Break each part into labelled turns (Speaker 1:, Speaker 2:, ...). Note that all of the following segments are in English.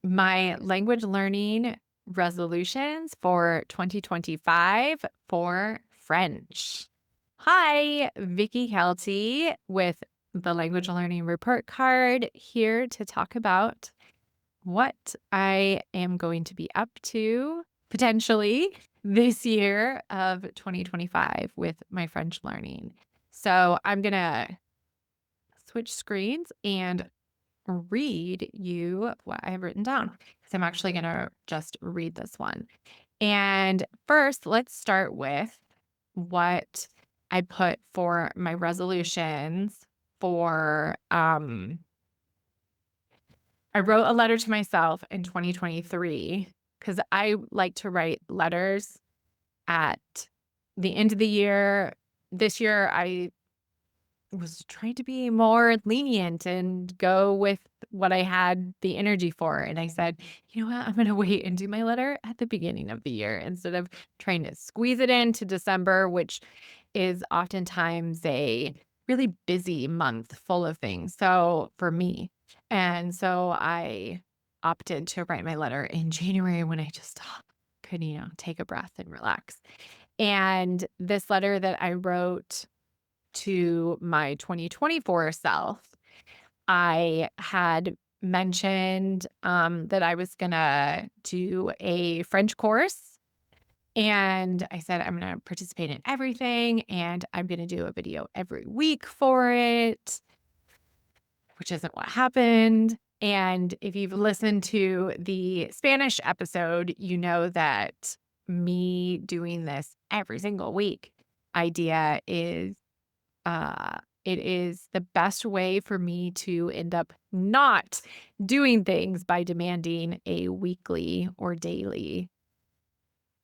Speaker 1: my language learning resolutions for 2025 for French. Hi, Vicky Kelty with the Language Learning Report Card here to talk about what I am going to be up to potentially this year of 2025 with my French learning. So I'm going to switch screens and read you what I have written down because I'm actually going to just read this one. And first, let's start with what I put for my resolutions for I wrote a letter to myself in 2023 because I like to write letters at the end of the year. This year I was trying to be more lenient and go with what I had the energy for. And I said, you know what? I'm going to wait and do my letter at the beginning of the year instead of trying to squeeze it into December, which is oftentimes a really busy month full of things. So for me, and so I opted to write my letter in January when I just could, take a breath and relax. And this letter that I wrote to my 2024 self, I had mentioned that I was going to do a French course. And I said, I'm going to participate in everything and I'm going to do a video every week for it, which isn't what happened. And if you've listened to the Spanish episode, you know that me doing this every single week idea is it is the best way for me to end up not doing things by demanding a weekly or daily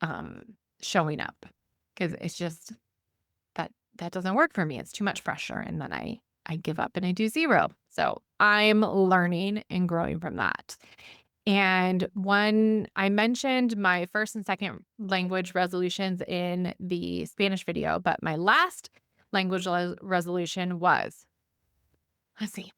Speaker 1: um, showing up because it's just that doesn't work for me. It's too much pressure, and then I give up and I do zero. So I'm learning and growing from that. And one, I mentioned my first and second language resolutions in the Spanish video, but my last language resolution was, let's see,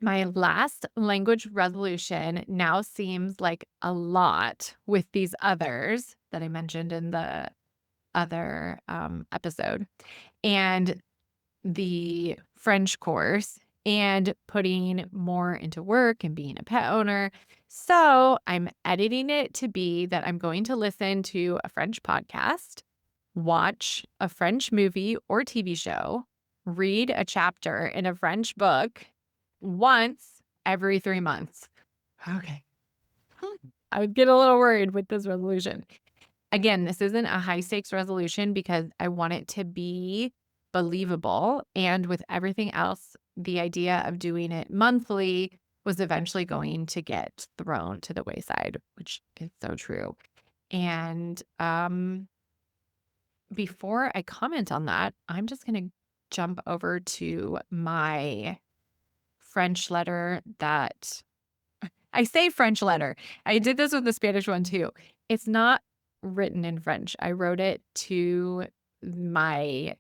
Speaker 1: my last language resolution now seems like a lot with these others that I mentioned in the other episode and the French course and putting more into work and being a pet owner. So I'm editing it to be that I'm going to listen to a French podcast, watch a French movie or TV show, read a chapter in a French book once every 3 months. Okay. I would get a little worried with this resolution. Again, this isn't a high stakes resolution because I want it to be believable. And with everything else, the idea of doing it monthly was eventually going to get thrown to the wayside, which is so true. And before I comment on that, I'm just going to jump over to my French letter that I say French letter. I did this with the Spanish one too. It's not written in French. I wrote it to my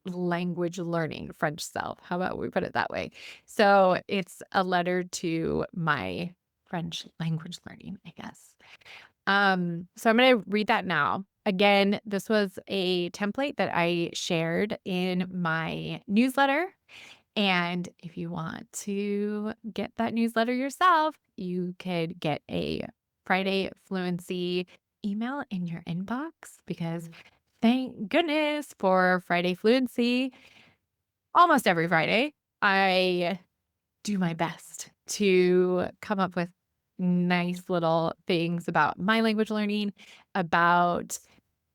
Speaker 1: language learning French self. How about we put it that way? So it's a letter to my French language learning, I guess. So I'm going to read that now. Again, this was a template that I shared in my newsletter. And if you want to get that newsletter yourself, you could get a Friday Fluency email in your inbox because thank goodness for Friday Fluency. Almost every Friday, I do my best to come up with nice little things about my language learning, about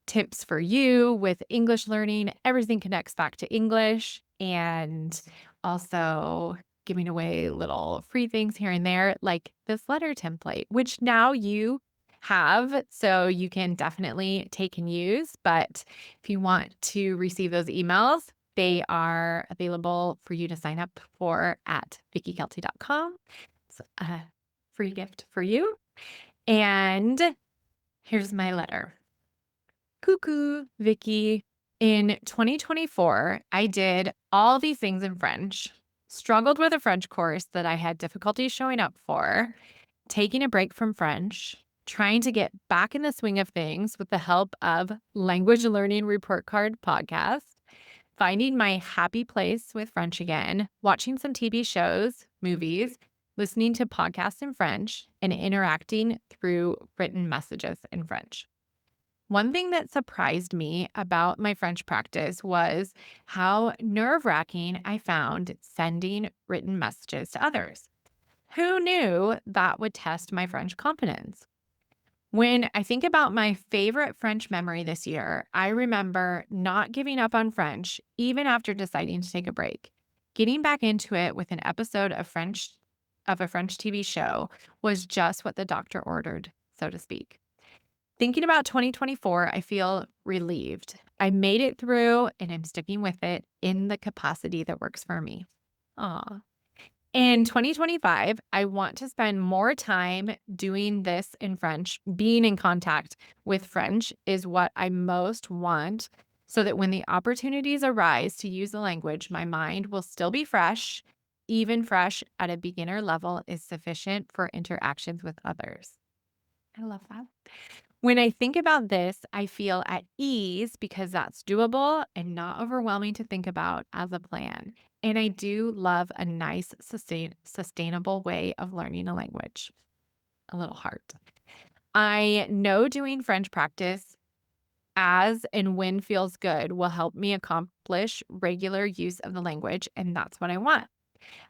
Speaker 1: tips for you with English learning. Everything connects back to English and also giving away little free things here and there, like this letter template, which now you have. So you can definitely take and use. But if you want to receive those emails, they are available for you to sign up for at vickykelty.com. It's a free gift for you. And here's my letter. Cuckoo, Vicky. In 2024, I did all these things in French, struggled with a French course that I had difficulty showing up for, taking a break from French, trying to get back in the swing of things with the help of Language Learning Report Card podcast, finding my happy place with French again, watching some TV shows, movies, listening to podcasts in French, and interacting through written messages in French. One thing that surprised me about my French practice was how nerve-wracking I found sending written messages to others. Who knew that would test my French competence? When I think about my favorite French memory this year, I remember not giving up on French even after deciding to take a break. Getting back into it with an episode of a French TV show was just what the doctor ordered, so to speak. Thinking about 2024, I feel relieved. I made it through and I'm sticking with it in the capacity that works for me. Aw. In 2025, I want to spend more time doing this in French. Being in contact with French is what I most want so that when the opportunities arise to use the language, my mind will still be fresh. Even fresh at a beginner level is sufficient for interactions with others. I love that. When I think about this, I feel at ease because that's doable and not overwhelming to think about as a plan. And I do love a nice, sustainable way of learning a language. A little heart. I know doing French practice as and when feels good will help me accomplish regular use of the language, and that's what I want.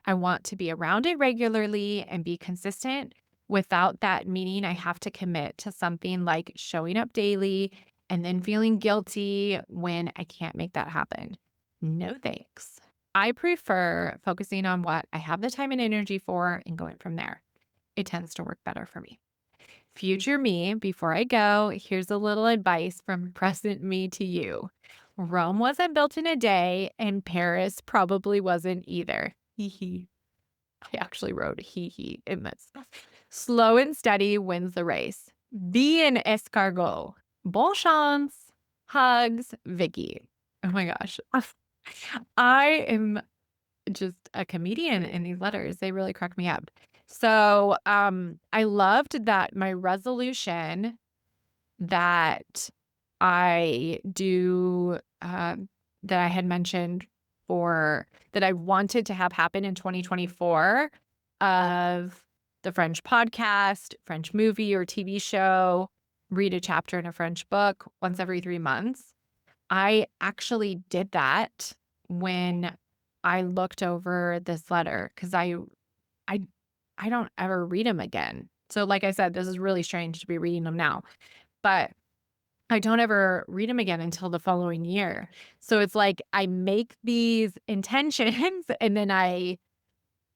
Speaker 1: I want to be around it regularly and be consistent without that meaning I have to commit to something like showing up daily and then feeling guilty when I can't make that happen. No thanks. I prefer focusing on what I have the time and energy for and going from there. It tends to work better for me. Future me, before I go, here's a little advice from present me to you. Rome wasn't built in a day, and Paris probably wasn't either. Hee hee. I actually wrote hee hee in this. Slow and steady wins the race. Be an escargot. Bon chance. Hugs, Vicky. Oh my gosh. I am just a comedian in these letters. They really crack me up. So, I loved that my resolution that I do, that I had mentioned for that I wanted to have happen in 2024 of the French podcast, French movie or TV show, read a chapter in a French book once every 3 months. I actually did that when I looked over this letter because I I don't ever read them again. So like I said, this is really strange to be reading them now, but I don't ever read them again until the following year. So it's like I make these intentions and then I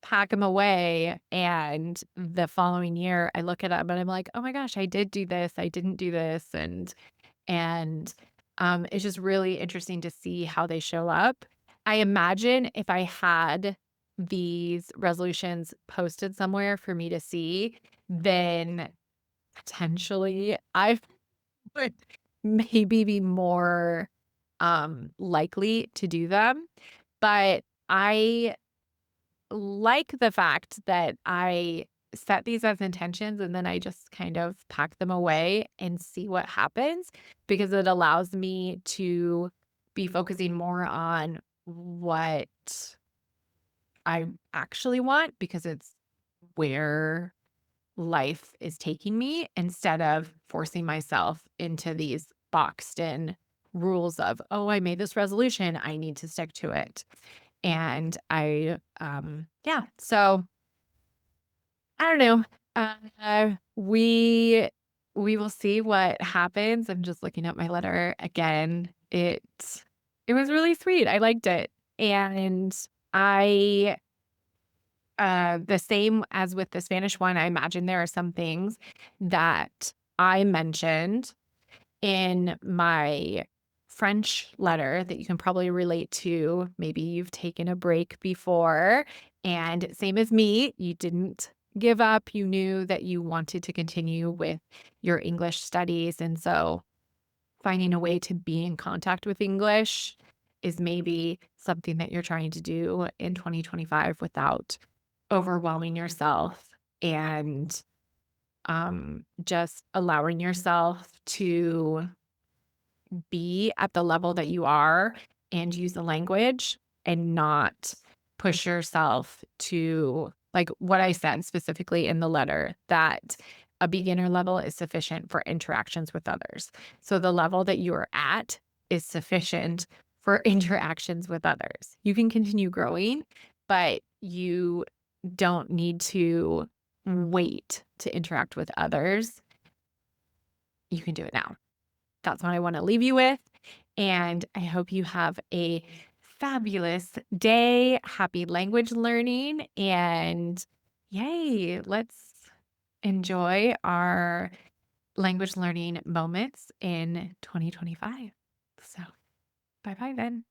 Speaker 1: pack them away, and the following year I look at them and I'm like, "Oh my gosh, I did do this. I didn't do this." And it's just really interesting to see how they show up. I imagine if I had these resolutions posted somewhere for me to see, then potentially I would maybe be more likely to do them. But I like the fact that I set these as intentions and then I just kind of pack them away and see what happens because it allows me to be focusing more on what I actually want because it's where life is taking me instead of forcing myself into these boxed in rules of, oh, I made this resolution, I need to stick to it. And yeah, so I don't know. We will see what happens. I'm just looking at my letter again. It was really sweet. I liked it. And I the same as with the Spanish one, I imagine there are some things that I mentioned in my French letter that you can probably relate to. Maybe you've taken a break before, and same as me, you didn't give up. You knew that you wanted to continue with your English studies. And so finding a way to be in contact with English is maybe something that you're trying to do in 2025 without overwhelming yourself and just allowing yourself to be at the level that you are and use the language and not push yourself to like what I said specifically in the letter that a beginner level is sufficient for interactions with others. So the level that you are at is sufficient for interactions with others. You can continue growing, but you don't need to wait to interact with others. You can do it now. That's what I want to leave you with. And I hope you have a fabulous day. Happy language learning. And yay, let's enjoy our language learning moments in 2025. So, bye bye then.